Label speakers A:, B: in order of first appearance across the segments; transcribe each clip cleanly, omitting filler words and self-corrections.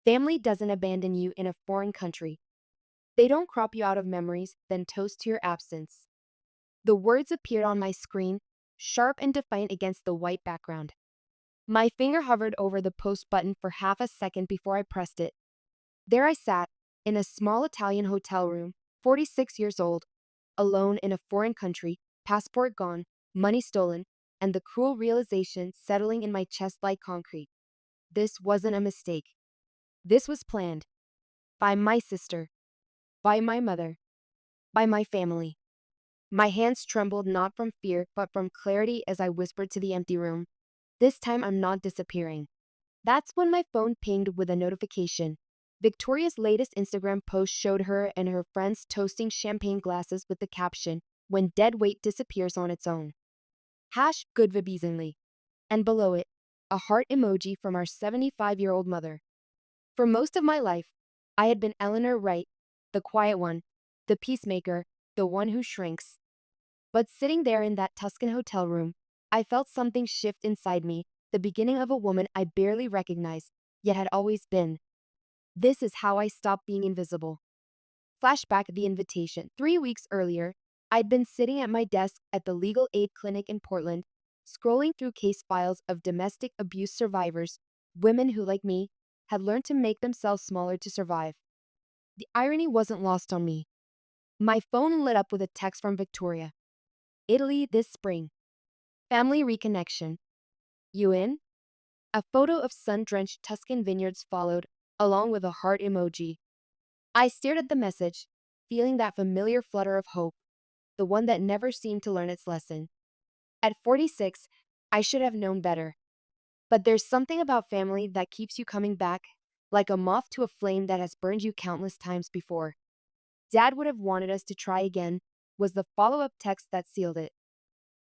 A: Family doesn't abandon you in a foreign country. They don't crop you out of memories, then toast to your absence. The words appeared on my screen, sharp and defiant against the white background. My finger hovered over the post button for half a second before I pressed it. There I sat, in a small Italian hotel room, 46 years old, alone in a foreign country, passport gone, money stolen, and the cruel realization settling in my chest like concrete. This wasn't a mistake. This was planned. By my sister. By my mother. By my family. My hands trembled not from fear, but from clarity as I whispered to the empty room. This time I'm not disappearing. That's when my phone pinged with a notification. Victoria's latest Instagram post showed her and her friends toasting champagne glasses with the caption, "When dead weight disappears on its own." Hash good vibes. And below it, a heart emoji from our 75-year-old mother. For most of my life, I had been Eleanor Wright, the quiet one, the peacemaker, the one who shrinks. But sitting there in that Tuscan hotel room, I felt something shift inside me, the beginning of a woman I barely recognized, yet had always been. This is how I stopped being invisible. Flashback the invitation. 3 weeks earlier, I'd been sitting at my desk at the legal aid clinic in Portland, scrolling through case files of domestic abuse survivors, women who, like me, had learned to make themselves smaller to survive. The irony wasn't lost on me. My phone lit up with a text from Victoria. Italy this spring. Family reconnection. You in? A photo of sun-drenched Tuscan vineyards followed, along with a heart emoji. I stared at the message, feeling that familiar flutter of hope, the one that never seemed to learn its lesson. At 46, I should have known better. But there's something about family that keeps you coming back, like a moth to a flame that has burned you countless times before. Dad would have wanted us to try again, was the follow-up text that sealed it.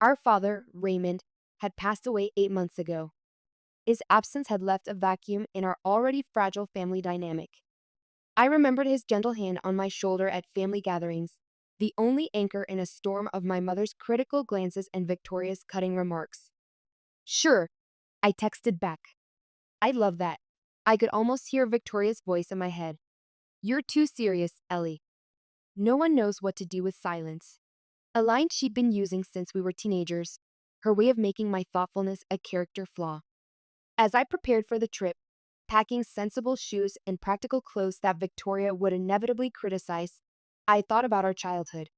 A: Our father, Raymond, had passed away 8 months ago. His absence had left a vacuum in our already fragile family dynamic. I remembered his gentle hand on my shoulder at family gatherings, the only anchor in a storm of my mother's critical glances and Victoria's cutting remarks. Sure, I texted back. I love that. I could almost hear Victoria's voice in my head. You're too serious, Ellie. No one knows what to do with silence. A line she'd been using since we were teenagers, her way of making my thoughtfulness a character flaw. As I prepared for the trip, packing sensible shoes and practical clothes that Victoria would inevitably criticize, I thought about our childhood.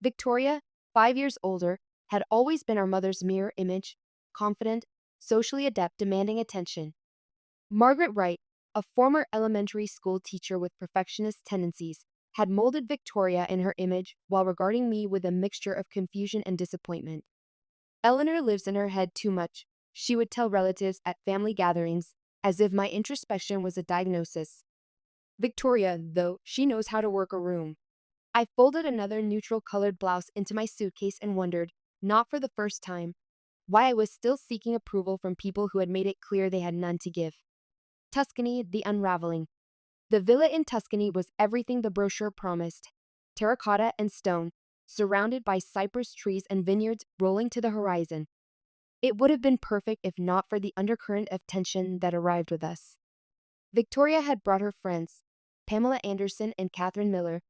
A: Victoria, 5 years older, had always been our mother's mirror image, confident, socially adept, demanding attention. Margaret Wright, a former elementary school teacher with perfectionist tendencies, had molded Victoria in her image while regarding me with a mixture of confusion and disappointment. Eleanor lives in her head too much, she would tell relatives at family gatherings, as if my introspection was a diagnosis. Victoria, though, she knows how to work a room. I folded another neutral-colored blouse into my suitcase and wondered, not for the first time, why I was still seeking approval from people who had made it clear they had none to give. Tuscany, the unraveling. The villa in Tuscany was everything the brochure promised. Terracotta and stone, surrounded by cypress trees and vineyards rolling to the horizon. It would have been perfect if not for the undercurrent of tension that arrived with us. Victoria had brought her friends, Pamela Anderson and Catherine Miller,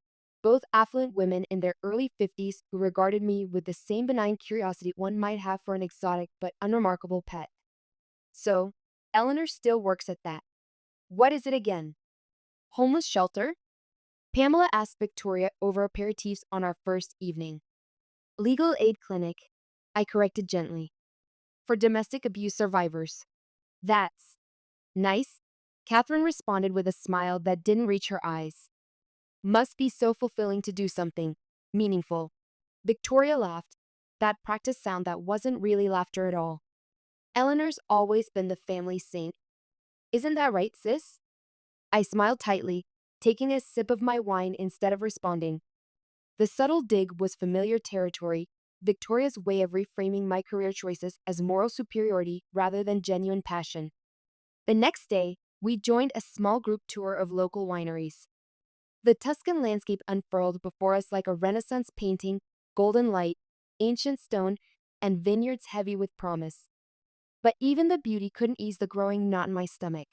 A: both affluent women in their early 50s who regarded me with the same benign curiosity one might have for an exotic but unremarkable pet. So, Eleanor still works at that. What is it again? Homeless shelter? Pamela asked Victoria over aperitifs on our first evening. Legal aid clinic, I corrected gently. For domestic abuse survivors. That's nice, Catherine responded with a smile that didn't reach her eyes. Must be so fulfilling to do something meaningful. Victoria laughed, that practiced sound that wasn't really laughter at all. Eleanor's always been the family saint. Isn't that right, sis? I smiled tightly, taking a sip of my wine instead of responding. The subtle dig was familiar territory, Victoria's way of reframing my career choices as moral superiority rather than genuine passion. The next day, we joined a small group tour of local wineries. The Tuscan landscape unfurled before us like a Renaissance painting, golden light, ancient stone, and vineyards heavy with promise. But even the beauty couldn't ease the growing knot in my stomach.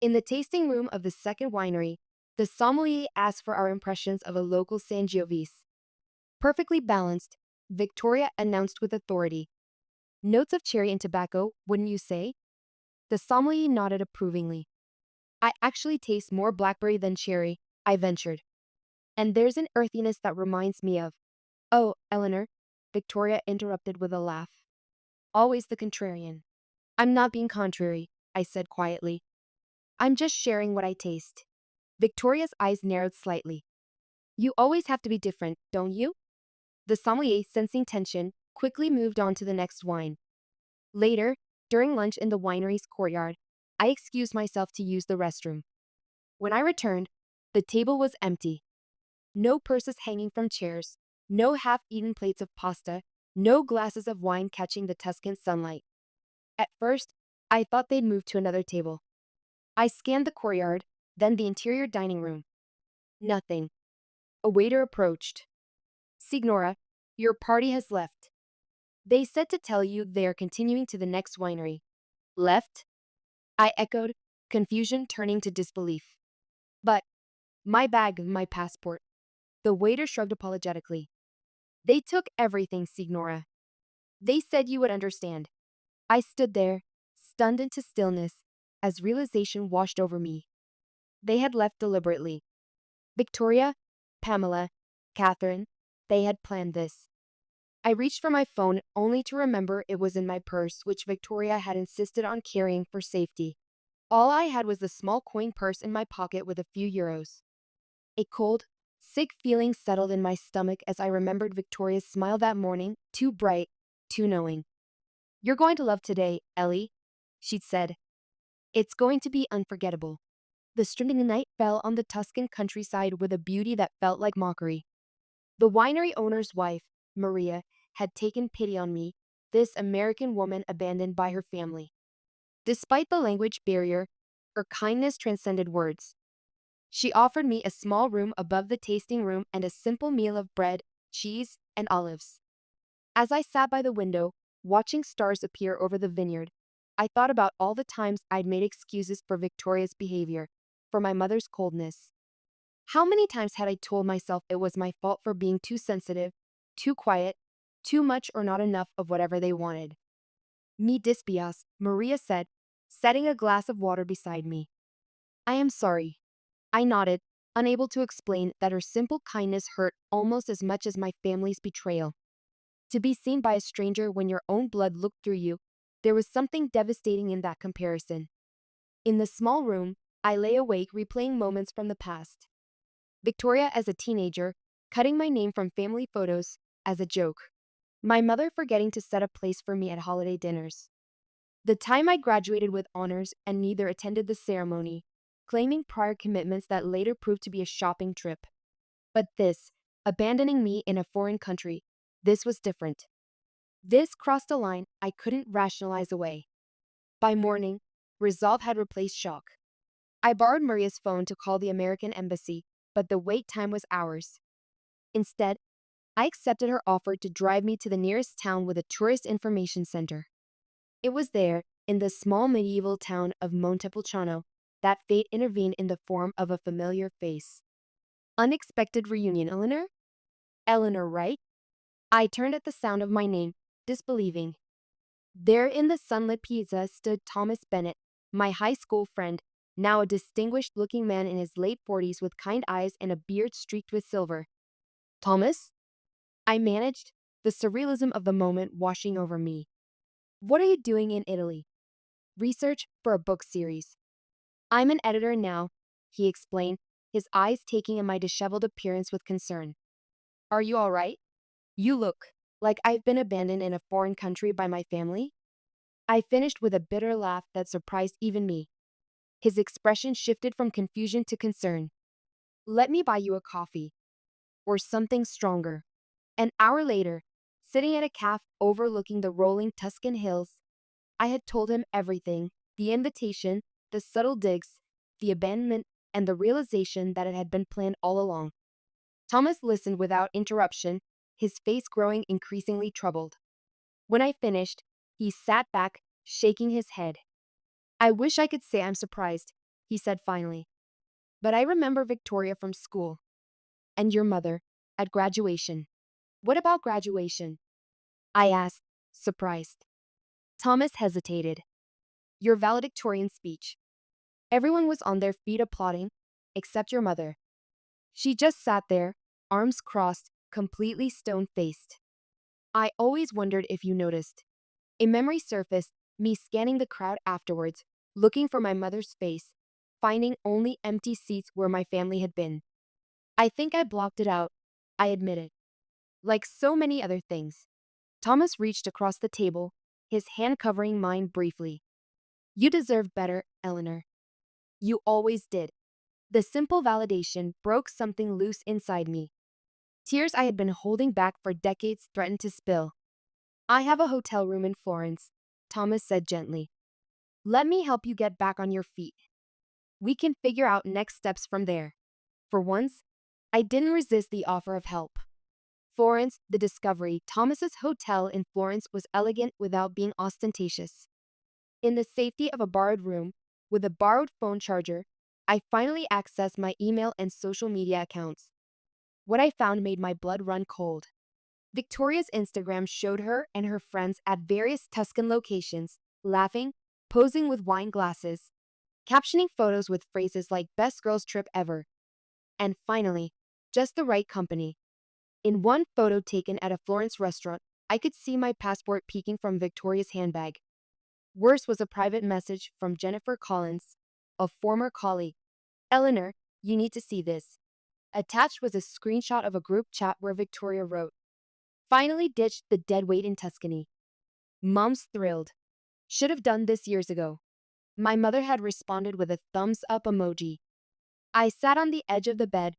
A: In the tasting room of the second winery, the sommelier asked for our impressions of a local Sangiovese. Perfectly balanced, Victoria announced with authority. Notes of cherry and tobacco, wouldn't you say? The sommelier nodded approvingly. I actually taste more blackberry than cherry, I ventured. And there's an earthiness that reminds me of. Oh, Eleanor, Victoria interrupted with a laugh. Always the contrarian. I'm not being contrary, I said quietly. I'm just sharing what I taste. Victoria's eyes narrowed slightly. You always have to be different, don't you? The sommelier, sensing tension, quickly moved on to the next wine. Later, during lunch in the winery's courtyard, I excused myself to use the restroom. When I returned, the table was empty. No purses hanging from chairs, no half-eaten plates of pasta, no glasses of wine catching the Tuscan sunlight. At first, I thought they'd moved to another table. I scanned the courtyard, then the interior dining room. Nothing. A waiter approached. Signora, your party has left. They said to tell you they are continuing to the next winery. Left? I echoed, confusion turning to disbelief. But, my bag, my passport. The waiter shrugged apologetically. They took everything, Signora. They said you would understand. I stood there, stunned into stillness, as realization washed over me. They had left deliberately. Victoria, Pamela, Catherine, they had planned this. I reached for my phone only to remember it was in my purse, which Victoria had insisted on carrying for safety. All I had was the small coin purse in my pocket with a few euros. A cold, sick feeling settled in my stomach as I remembered Victoria's smile that morning, too bright, too knowing. You're going to love today, Ellie, she'd said. It's going to be unforgettable. The streaming night fell on the Tuscan countryside with a beauty that felt like mockery. The winery owner's wife, Maria, had taken pity on me, this American woman abandoned by her family. Despite the language barrier, her kindness transcended words. She offered me a small room above the tasting room and a simple meal of bread, cheese, and olives. As I sat by the window, watching stars appear over the vineyard, I thought about all the times I'd made excuses for Victoria's behavior, for my mother's coldness. How many times had I told myself it was my fault for being too sensitive, too quiet, too much or not enough of whatever they wanted? Mi dispias, Maria said, setting a glass of water beside me. I am sorry. I nodded, unable to explain that her simple kindness hurt almost as much as my family's betrayal. To be seen by a stranger when your own blood looked through you, there was something devastating in that comparison. In the small room, I lay awake replaying moments from the past. Victoria as a teenager, cutting my name from family photos as a joke. My mother forgetting to set a place for me at holiday dinners. The time I graduated with honors and neither attended the ceremony, claiming prior commitments that later proved to be a shopping trip. But this, abandoning me in a foreign country, this was different. This crossed a line I couldn't rationalize away. By morning, resolve had replaced shock. I borrowed Maria's phone to call the American embassy, but the wait time was hours. Instead, I accepted her offer to drive me to the nearest town with a tourist information center. It was there, in the small medieval town of Montepulciano, that fate intervened in the form of a familiar face. Unexpected reunion, Eleanor? Eleanor, right? I turned at the sound of my name, disbelieving. There in the sunlit piazza stood Thomas Bennett, my high school friend, now a distinguished-looking man in his late 40s with kind eyes and a beard streaked with silver. Thomas? I managed, the surrealism of the moment washing over me. What are you doing in Italy? Research for a book series. I'm an editor now, he explained, his eyes taking in my disheveled appearance with concern. Are you all right? You look like I've been abandoned in a foreign country by my family. I finished with a bitter laugh that surprised even me. His expression shifted from confusion to concern. Let me buy you a coffee. Or something stronger. An hour later, sitting at a cafe overlooking the rolling Tuscan hills, I had told him everything, the invitation, the subtle digs, the abandonment, and the realization that it had been planned all along. Thomas listened without interruption, his face growing increasingly troubled. When I finished, he sat back, shaking his head. I wish I could say I'm surprised. he said finally. But I remember Victoria from school. And your mother, at graduation. What about graduation? I asked, surprised. Thomas hesitated. Your valedictorian speech. Everyone was on their feet applauding, except your mother. She just sat there, arms crossed, completely stone-faced. I always wondered if you noticed. A memory surfaced, me scanning the crowd afterwards, looking for my mother's face, finding only empty seats where my family had been. I think I blocked it out, I admitted. Like so many other things. Thomas reached across the table, his hand covering mine briefly. You deserve better, Eleanor. You always did. The simple validation broke something loose inside me. Tears I had been holding back for decades threatened to spill. I have a hotel room in Florence, Thomas said gently. Let me help you get back on your feet. We can figure out next steps from there. For once, I didn't resist the offer of help. Florence, the Discovery, Thomas's hotel in Florence was elegant without being ostentatious. In the safety of a borrowed room, with a borrowed phone charger, I finally accessed my email and social media accounts. What I found made my blood run cold. Victoria's Instagram showed her and her friends at various Tuscan locations, laughing, posing with wine glasses, captioning photos with phrases like best girls trip ever. And finally, just the right company. In one photo taken at a Florence restaurant, I could see my passport peeking from Victoria's handbag. Worse was a private message from Jennifer Collins, a former colleague. Eleanor, you need to see this. Attached was a screenshot of a group chat where Victoria wrote, finally ditched the dead weight in Tuscany. Mom's thrilled. Should have done this years ago. My mother had responded with a thumbs up emoji. I sat on the edge of the bed,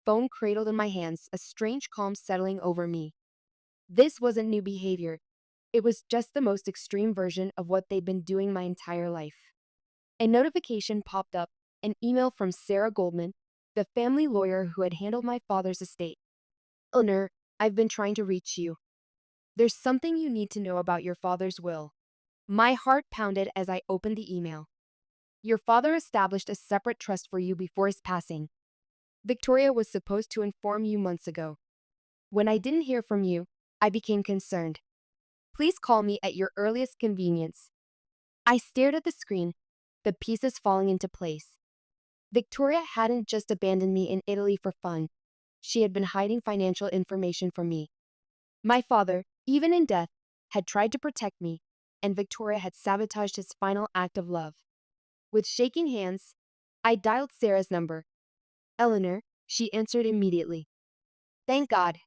A: phone cradled in my hands, a strange calm settling over me. This wasn't new behavior. It was just the most extreme version of what they'd been doing my entire life. A notification popped up, an email from Sarah Goldman, the family lawyer who had handled my father's estate. Eleanor, I've been trying to reach you. There's something you need to know about your father's will. My heart pounded as I opened the email. Your father established a separate trust for you before his passing. Victoria was supposed to inform you months ago. When I didn't hear from you, I became concerned. Please call me at your earliest convenience. I stared at the screen, the pieces falling into place. Victoria hadn't just abandoned me in Italy for fun. She had been hiding financial information from me. My father, even in death, had tried to protect me, and Victoria had sabotaged his final act of love. With shaking hands, I dialed Sarah's number. Eleanor, she answered immediately. Thank God.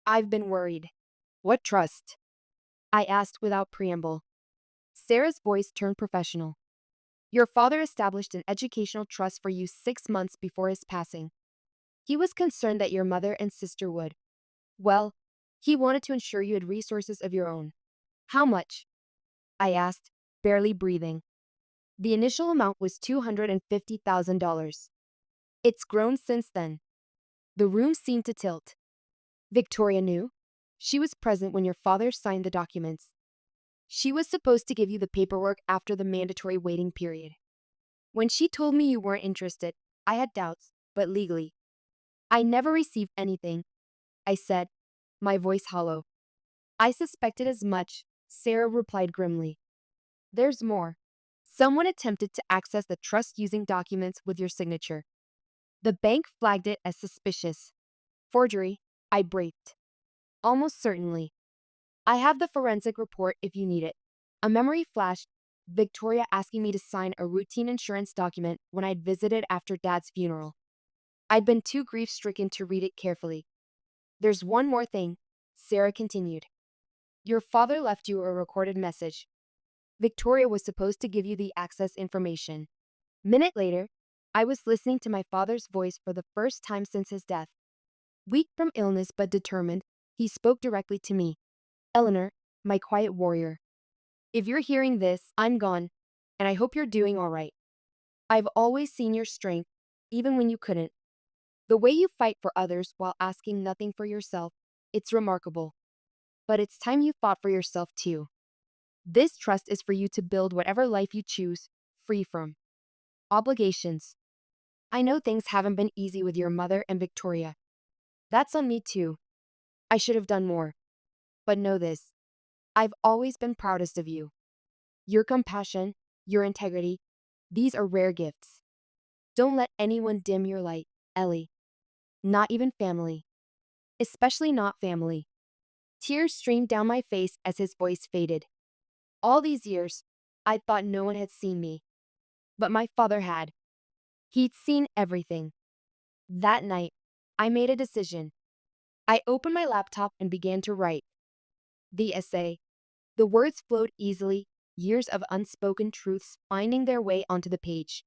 A: I've been worried. What trust? I asked without preamble. Sarah's voice turned professional. Your father established an educational trust for you 6 months before his passing. He was concerned that your mother and sister would. Well, he wanted to ensure you had resources of your own. How much? I asked, barely breathing. The initial amount was $250,000. It's grown since then. The room seemed to tilt. Victoria knew. She was present when your father signed the documents. She was supposed to give you the paperwork after the mandatory waiting period. When she told me you weren't interested, I had doubts, but legally. I never received anything, I said, my voice hollow. I suspected as much, Sarah replied grimly. There's more. Someone attempted to access the trust using documents with your signature. The bank flagged it as suspicious. Forgery, I braved. Almost certainly. I have the forensic report if you need it. A memory flashed, Victoria asking me to sign a routine insurance document when I'd visited after Dad's funeral. I'd been too grief-stricken to read it carefully. There's one more thing, Sarah continued. Your father left you a recorded message. Victoria was supposed to give you the access information. Minute later, I was listening to my father's voice for the first time since his death. Weak from illness but determined, he spoke directly to me. Eleanor, my quiet warrior. If you're hearing this, I'm gone, and I hope you're doing all right. I've always seen your strength, even when you couldn't. The way you fight for others while asking nothing for yourself, it's remarkable. But it's time you fought for yourself too. This trust is for you to build whatever life you choose, free from. Obligations. I know things haven't been easy with your mother and Victoria. That's on me too. I should have done more. But know this. I've always been proudest of you. Your compassion, your integrity, these are rare gifts. Don't let anyone dim your light, Ellie. Not even family. Especially not family. Tears streamed down my face as his voice faded. All these years, I thought no one had seen me. But my father had. He'd seen everything. That night, I made a decision. I opened my laptop and began to write. The essay. The words flowed easily, years of unspoken truths finding their way onto the page.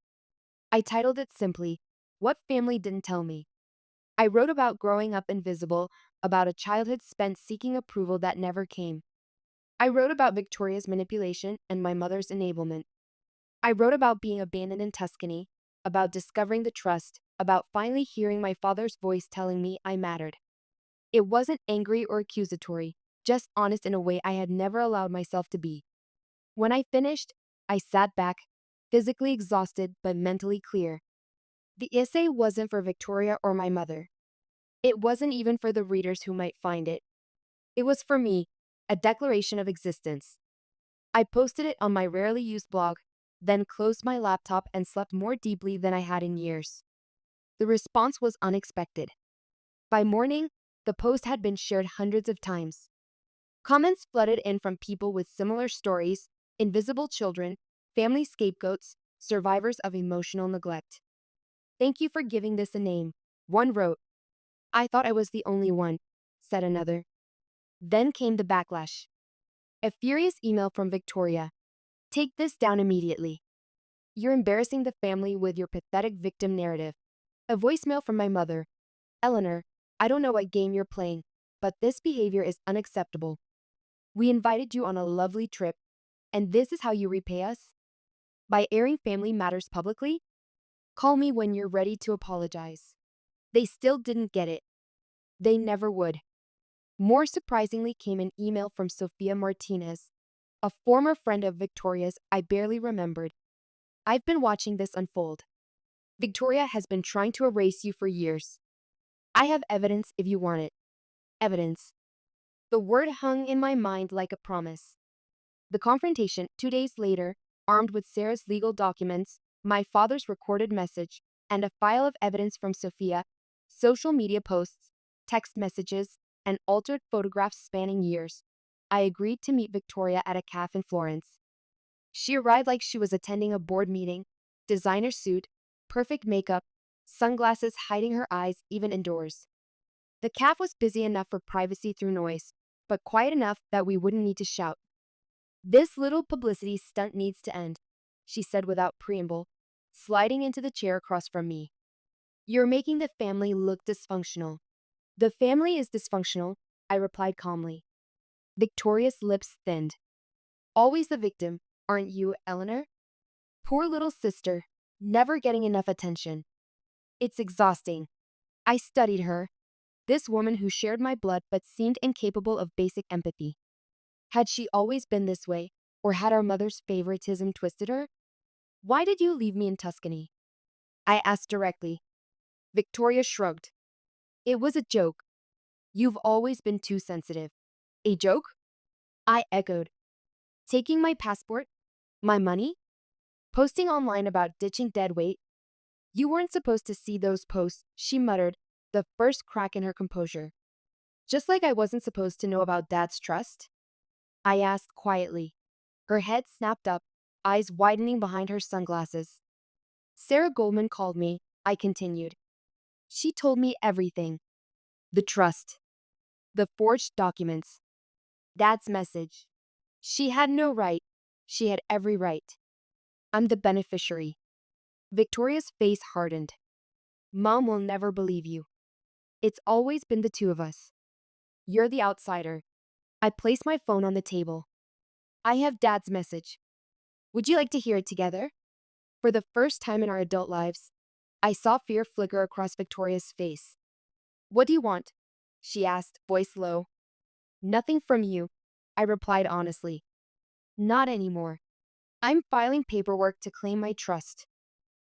A: I titled it simply, What Family Didn't Tell Me. I wrote about growing up invisible, about a childhood spent seeking approval that never came. I wrote about Victoria's manipulation and my mother's enablement. I wrote about being abandoned in Tuscany, about discovering the trust, about finally hearing my father's voice telling me I mattered. It wasn't angry or accusatory, just honest in a way I had never allowed myself to be. When I finished, I sat back, physically exhausted but mentally clear. The essay wasn't for Victoria or my mother. It wasn't even for the readers who might find it. It was for me, a declaration of existence. I posted it on my rarely used blog, then closed my laptop and slept more deeply than I had in years. The response was unexpected. By morning, the post had been shared hundreds of times. Comments flooded in from people with similar stories, invisible children, family scapegoats, survivors of emotional neglect. Thank you for giving this a name, one wrote. I thought I was the only one, said another. Then came the backlash. A furious email from Victoria. Take this down immediately. You're embarrassing the family with your pathetic victim narrative. A voicemail from my mother. Eleanor, I don't know what game you're playing, but this behavior is unacceptable. We invited you on a lovely trip, and this is how you repay us? By airing family matters publicly? Call me when you're ready to apologize. They still didn't get it. They never would. More surprisingly came an email from Sophia Martinez, a former friend of Victoria's I barely remembered. I've been watching this unfold. Victoria has been trying to erase you for years. I have evidence if you want it. Evidence. The word hung in my mind like a promise. The confrontation 2 days later, armed with Sarah's legal documents, my father's recorded message, and a file of evidence from Sophia, social media posts, text messages, and altered photographs spanning years. I agreed to meet Victoria at a cafe in Florence. She arrived like she was attending a board meeting, designer suit, perfect makeup, sunglasses hiding her eyes even indoors. The cafe was busy enough for privacy through noise, but quiet enough that we wouldn't need to shout. This little publicity stunt needs to end, she said without preamble, sliding into the chair across from me. You're making the family look dysfunctional. The family is dysfunctional, I replied calmly. Victoria's lips thinned. Always the victim, aren't you, Eleanor? Poor little sister, never getting enough attention. It's exhausting. I studied her, this woman who shared my blood but seemed incapable of basic empathy. Had she always been this way, or had our mother's favoritism twisted her? Why did you leave me in Tuscany? I asked directly. Victoria shrugged. It was a joke. You've always been too sensitive. A joke? I echoed. Taking my passport? My money? Posting online about ditching dead weight? You weren't supposed to see those posts, she muttered, the first crack in her composure. Just like I wasn't supposed to know about Dad's trust? I asked quietly. Her head snapped up, eyes widening behind her sunglasses. Sarah Goldman called me, I continued. She told me everything. The trust. The forged documents. Dad's message. She had no right. She had every right. I'm the beneficiary. Victoria's face hardened. Mom will never believe you. It's always been the two of us. You're the outsider. I placed my phone on the table. I have Dad's message. Would you like to hear it together? For the first time in our adult lives, I saw fear flicker across Victoria's face. What do you want? She asked, voice low. Nothing from you, I replied honestly. Not anymore. I'm filing paperwork to claim my trust.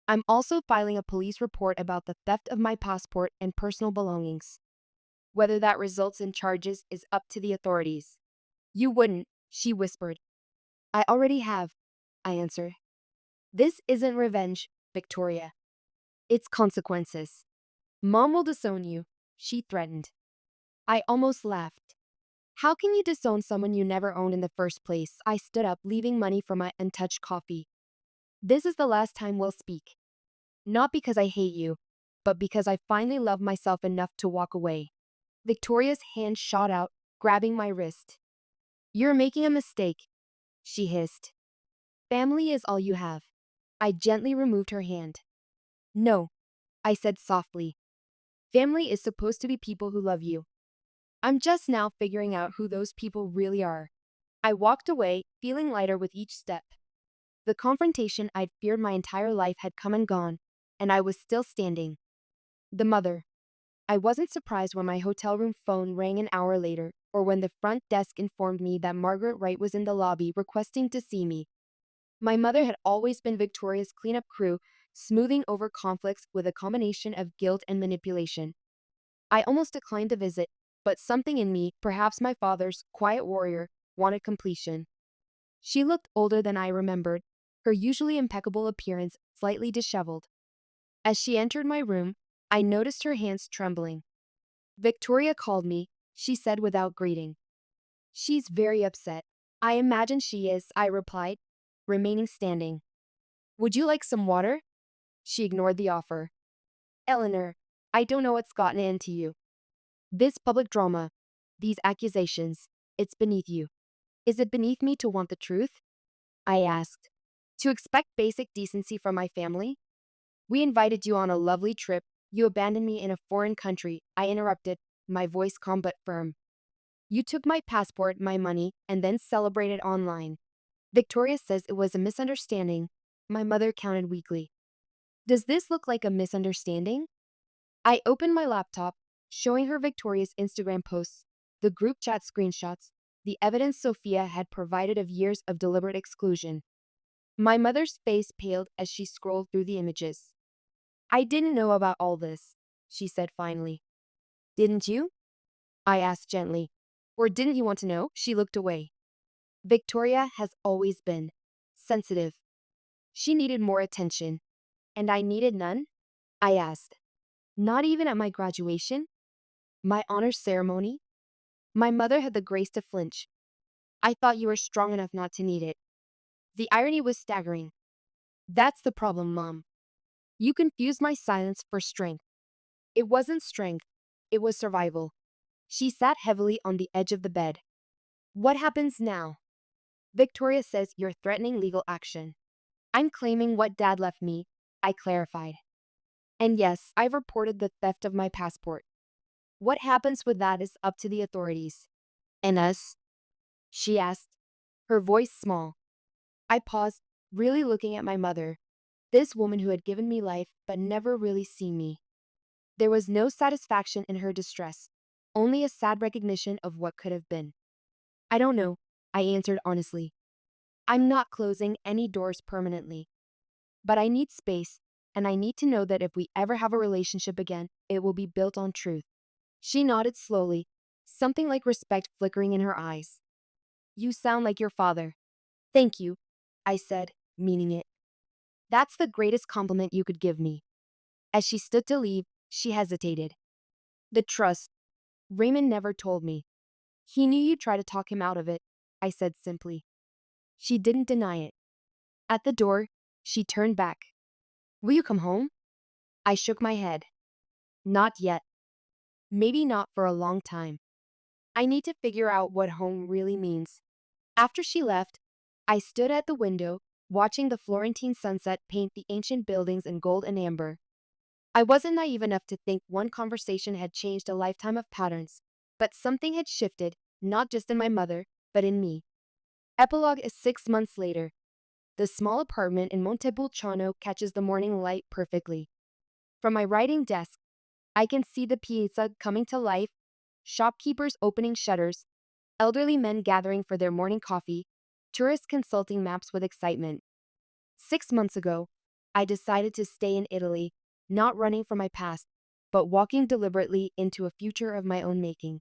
A: I'm also filing a police report about the theft of my passport and personal belongings. Whether that results in charges is up to the authorities. You wouldn't, she whispered. I already have, I answered. This isn't revenge, Victoria. It's consequences. Mom will disown you, she threatened. I almost laughed. How can you disown someone you never owned in the first place? I stood up, leaving money for my untouched coffee. This is the last time we'll speak. Not because I hate you, but because I finally love myself enough to walk away. Victoria's hand shot out, grabbing my wrist. You're making a mistake, she hissed. Family is all you have. I gently removed her hand. No, I said softly. Family is supposed to be people who love you. I'm just now figuring out who those people really are. I walked away, feeling lighter with each step. The confrontation I'd feared my entire life had come and gone, and I was still standing. The mother. I wasn't surprised when my hotel room phone rang an hour later, or when the front desk informed me that Margaret Wright was in the lobby requesting to see me. My mother had always been Victoria's cleanup crew, smoothing over conflicts with a combination of guilt and manipulation. I almost declined the visit, but something in me, perhaps my father's quiet warrior, wanted completion. She looked older than I remembered, her usually impeccable appearance slightly disheveled. As she entered my room, I noticed her hands trembling. Victoria called me, she said without greeting. She's very upset. I imagine she is, I replied, remaining standing. Would you like some water? She ignored the offer. Eleanor, I don't know what's gotten into you. This public drama, these accusations, it's beneath you. Is it beneath me to want the truth? I asked. To expect basic decency from my family? We invited you on a lovely trip. You abandoned me in a foreign country, I interrupted, my voice calm but firm. You took my passport, my money, and then celebrated online. Victoria says it was a misunderstanding. My mother counted weakly. Does this look like a misunderstanding? I opened my laptop, showing her Victoria's Instagram posts, the group chat screenshots, the evidence Sophia had provided of years of deliberate exclusion. My mother's face paled as she scrolled through the images. I didn't know about all this, she said finally. Didn't you? I asked gently. Or didn't you want to know? She looked away. Victoria has always been sensitive. She needed more attention. And I needed none? I asked. Not even at my graduation? My honors ceremony? My mother had the grace to flinch. I thought you were strong enough not to need it. The irony was staggering. That's the problem, Mom. You confused my silence for strength. It wasn't strength. It was survival. She sat heavily on the edge of the bed. What happens now? Victoria says you're threatening legal action. I'm claiming what Dad left me, I clarified. And yes, I've reported the theft of my passport. What happens with that is up to the authorities. And us? She asked, her voice small. I paused, really looking at my mother, this woman who had given me life but never really seen me. There was no satisfaction in her distress, only a sad recognition of what could have been. I don't know, I answered honestly. I'm not closing any doors permanently. But I need space, and I need to know that if we ever have a relationship again, it will be built on truth. She nodded slowly, something like respect flickering in her eyes. You sound like your father. Thank you, I said, meaning it. That's the greatest compliment you could give me. As she stood to leave, she hesitated. The trust. Raymond never told me. He knew you'd try to talk him out of it, I said simply. She didn't deny it. At the door, she turned back. Will you come home? I shook my head. Not yet. Maybe not for a long time. I need to figure out what home really means. After she left, I stood at the window, watching the Florentine sunset paint the ancient buildings in gold and amber. I wasn't naive enough to think one conversation had changed a lifetime of patterns, but something had shifted, not just in my mother, but in me. Epilogue is 6 months later. The small apartment in Montepulciano catches the morning light perfectly. From my writing desk, I can see the piazza coming to life, shopkeepers opening shutters, elderly men gathering for their morning coffee, tourists consulting maps with excitement. 6 months ago, I decided to stay in Italy, not running from my past, but walking deliberately into a future of my own making.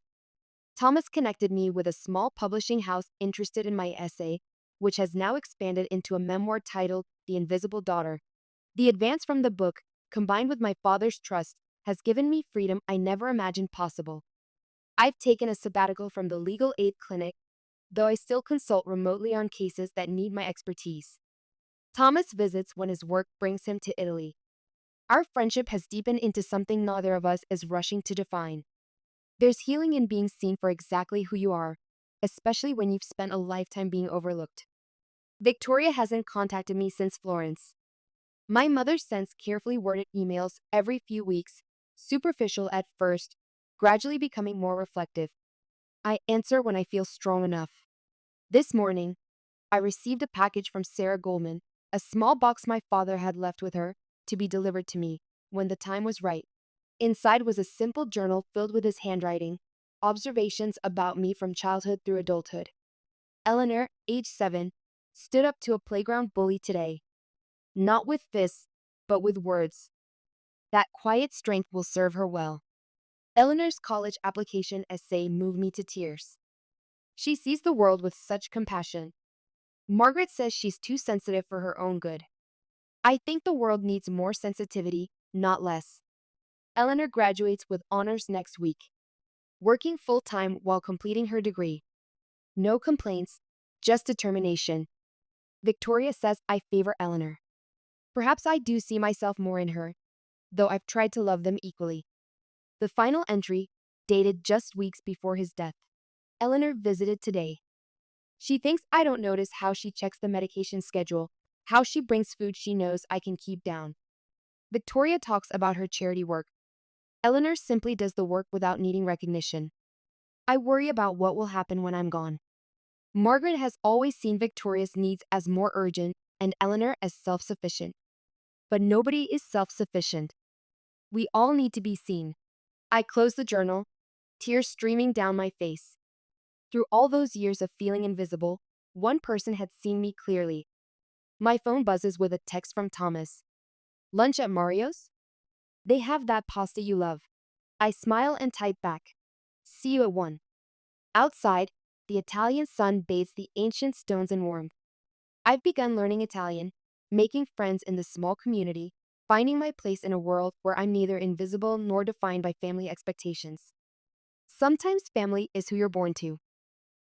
A: Thomas connected me with a small publishing house interested in my essay, which has now expanded into a memoir titled The Invisible Daughter. The advance from the book, combined with my father's trust, has given me freedom I never imagined possible. I've taken a sabbatical from the legal aid clinic, though I still consult remotely on cases that need my expertise. Thomas visits when his work brings him to Italy. Our friendship has deepened into something neither of us is rushing to define. There's healing in being seen for exactly who you are, especially when you've spent a lifetime being overlooked. Victoria hasn't contacted me since Florence. My mother sends carefully worded emails every few weeks, superficial at first, gradually becoming more reflective. I answer when I feel strong enough. This morning, I received a package from Sarah Goldman, a small box my father had left with her, to be delivered to me when the time was right. Inside was a simple journal filled with his handwriting, observations about me from childhood through adulthood. Eleanor, age 7, stood up to a playground bully today. Not with fists, but with words. That quiet strength will serve her well. Eleanor's college application essay moved me to tears. She sees the world with such compassion. Margaret says she's too sensitive for her own good. I think the world needs more sensitivity, not less. Eleanor graduates with honors next week, working full-time while completing her degree. No complaints, just determination. Victoria says I favor Eleanor. Perhaps I do see myself more in her, though I've tried to love them equally. The final entry, dated just weeks before his death. Eleanor visited today. She thinks I don't notice how she checks the medication schedule, how she brings food she knows I can keep down. Victoria talks about her charity work. Eleanor simply does the work without needing recognition. I worry about what will happen when I'm gone. Margaret has always seen Victoria's needs as more urgent and Eleanor as self-sufficient. But nobody is self-sufficient. We all need to be seen. I close the journal, tears streaming down my face. Through all those years of feeling invisible, one person had seen me clearly. My phone buzzes with a text from Thomas. Lunch at Mario's? They have that pasta you love. I smile and type back. See you at 1. Outside, the Italian sun bathes the ancient stones in warmth. I've begun learning Italian, making friends in the small community, finding my place in a world where I'm neither invisible nor defined by family expectations. Sometimes family is who you're born to.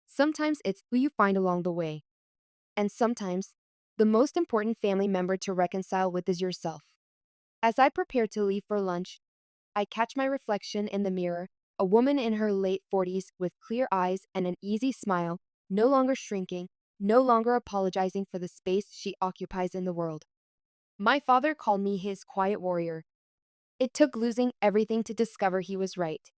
A: Sometimes it's who you find along the way. And sometimes, the most important family member to reconcile with is yourself. As I prepare to leave for lunch, I catch my reflection in the mirror, a woman in her late 40s with clear eyes and an easy smile, no longer shrinking, no longer apologizing for the space she occupies in the world. My father called me his quiet warrior. It took losing everything to discover he was right.